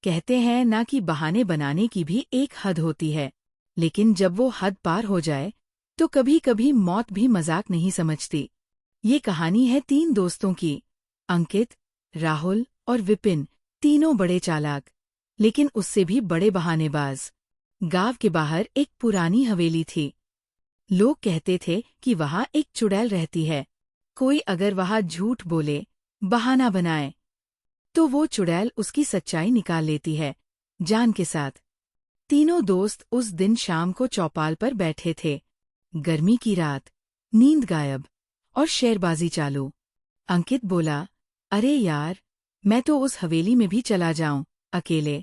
कहते हैं ना कि बहाने बनाने की भी एक हद होती है, लेकिन जब वो हद पार हो जाए तो कभी कभी मौत भी मजाक नहीं समझती। ये कहानी है 3 दोस्तों की, अंकित, राहुल और विपिन। तीनों बड़े चालाक, लेकिन उससे भी बड़े बहानेबाज। गांव के बाहर एक पुरानी हवेली थी। लोग कहते थे कि वहां एक चुड़ैल रहती है। कोई अगर वहां झूठ बोले, बहाना बनाए, तो वो चुड़ैल उसकी सच्चाई निकाल लेती है, जान के साथ। तीनों दोस्त उस दिन शाम को चौपाल पर बैठे थे। गर्मी की रात, नींद गायब और शेरबाजी चालू। अंकित बोला, अरे यार, मैं तो उस हवेली में भी चला जाऊं, अकेले।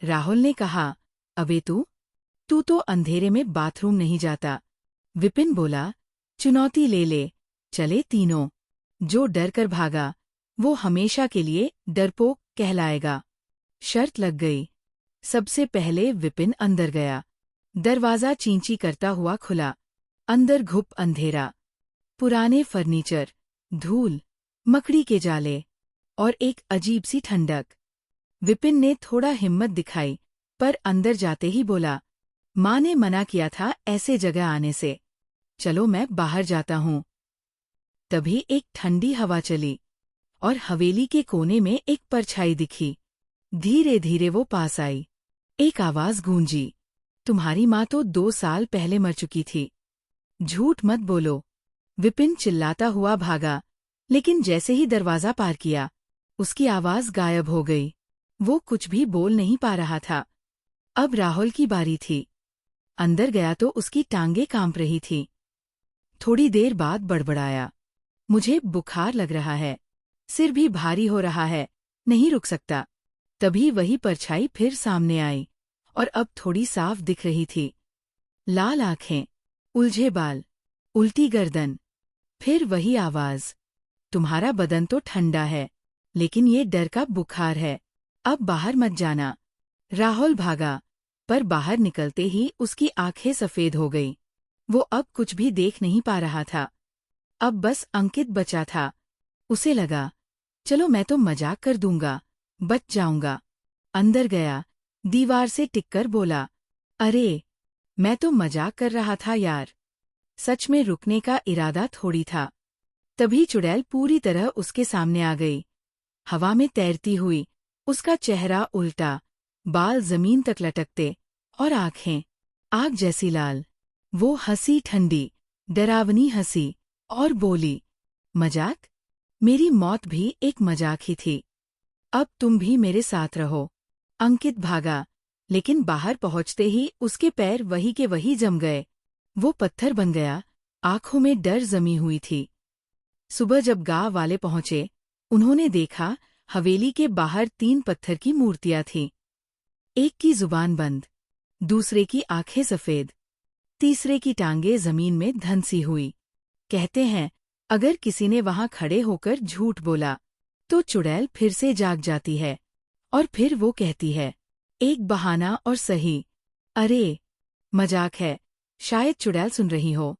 राहुल ने कहा, अबे तू तो अंधेरे में बाथरूम नहीं जाता। विपिन बोला, चुनौती ले ले, चले तीनों। जो डर कर भागा वो हमेशा के लिए डरपोक कहलाएगा। शर्त लग गई। सबसे पहले विपिन अंदर गया। दरवाजा चींची करता हुआ खुला। अंदर घुप अंधेरा, पुराने फर्नीचर, धूल, मकड़ी के जाले और एक अजीब सी ठंडक। विपिन ने थोड़ा हिम्मत दिखाई, पर अंदर जाते ही बोला, माँ ने मना किया था ऐसे जगह आने से, चलो मैं बाहर जाता हूँ। तभी एक ठंडी हवा चली और हवेली के कोने में एक परछाई दिखी। धीरे धीरे वो पास आई। एक आवाज गूंजी, तुम्हारी माँ तो 2 साल पहले मर चुकी थी। झूठ मत बोलो। विपिन चिल्लाता हुआ भागा, लेकिन जैसे ही दरवाजा पार किया, उसकी आवाज गायब हो गई। वो कुछ भी बोल नहीं पा रहा था। अब राहुल की बारी थी। अंदर गया तो उसकी टांगें कांप रही थी। थोड़ी देर बाद बड़बड़ाया, मुझे बुखार लग रहा है, सिर भी भारी हो रहा है, नहीं रुक सकता। तभी वही परछाई फिर सामने आई और अब थोड़ी साफ दिख रही थी। लाल आंखें, उलझे बाल, उल्टी गर्दन। फिर वही आवाज, तुम्हारा बदन तो ठंडा है, लेकिन ये डर का बुखार है, अब बाहर मत जाना। राहुल भागा, पर बाहर निकलते ही उसकी आंखें सफेद हो गई। वो अब कुछ भी देख नहीं पा रहा था। अब बस अंकित बचा था। उसे लगा, चलो मैं तो मजाक कर दूंगा, बच जाऊंगा। अंदर गया, दीवार से टिककर बोला, अरे, मैं तो मजाक कर रहा था यार। सच में रुकने का इरादा थोड़ी था। तभी चुड़ैल पूरी तरह उसके सामने आ गई। हवा में तैरती हुई, उसका चेहरा उल्टा, बाल जमीन तक लटकते और आंखें आग जैसी लाल। वो हंसी, ठंडी, डरावनी हंसी, और बोली, मजाक? मेरी मौत भी एक मजाक ही थी। अब तुम भी मेरे साथ रहो। अंकित भागा, लेकिन बाहर पहुंचते ही उसके पैर वही के वही जम गए। वो पत्थर बन गया, आंखों में डर जमी हुई थी। सुबह जब गांव वाले पहुंचे, उन्होंने देखा हवेली के बाहर 3 पत्थर की मूर्तियां थीं। एक की जुबान बंद, दूसरे की आंखें सफेद, तीसरे की टांगें जमीन में धंसी हुई। कहते हैं, अगर किसी ने वहां खड़े होकर झूठ बोला, तो चुड़ैल फिर से जाग जाती है और फिर वो कहती है, एक बहाना और सही। अरे, मजाक है, शायद चुड़ैल सुन रही हो।